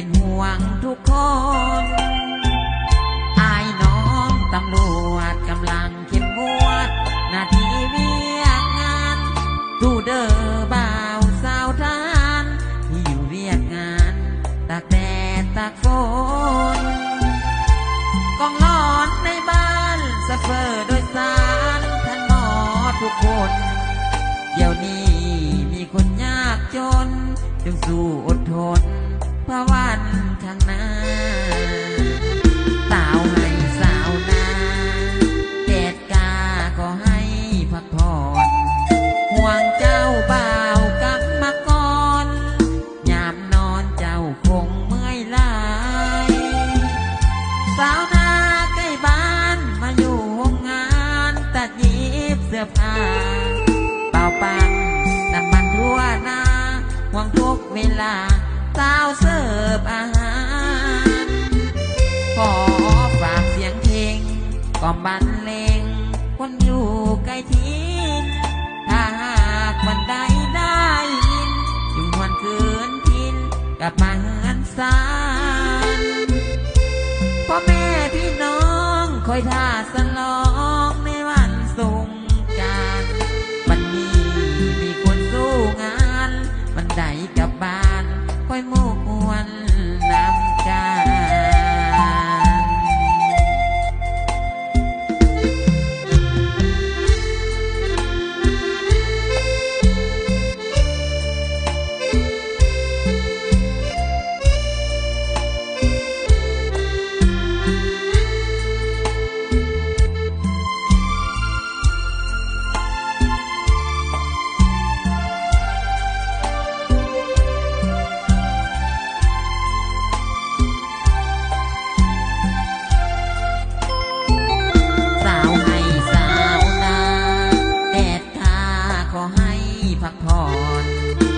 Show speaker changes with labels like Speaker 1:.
Speaker 1: เป็นห่วงทุกคนอายน้องตำรวจกำลังเข้มงวดหน้าที่เวียกงานตู้เด้อบ่าวสาวทหารที่อยู่เวียกงานตากแดดตากฝนกองร้อนในบ้านซัฟเฟอร์โดยสารท่านหมอทุกคนเดี๋ยวนี้มีคนยากจนจงสู้อดทนเพื่อวันข้างหน้าสาวให้สาวนาแดดกาก็ให้พักผ่อนห่วงเจ้าบ่าวกับมาก่อนยามนอนเจ้าคงเมื่อยล้าสาวนาใกล้บ้านมาอยู่ห้องงานตัดเย็บเสื้อผ้าเป่าปังน้ำมันทั่วหน้าห่วงทุกเวลาสาวเสิร์ฟอาหารขอฝากเสียงเพลงกล่อมบรรเลงคนอยู่ใกล้ทินถ้าหากวันใดได้ยินจึงหวนคืนทินกลับมาเฮือนสานพ่อแม่พี่น้องคอยท่าสลองในวันสงกรานต์วันนี้มีคนสู้งานวันใดกลับบ้านคอยม่วนนำกันพักผ่อน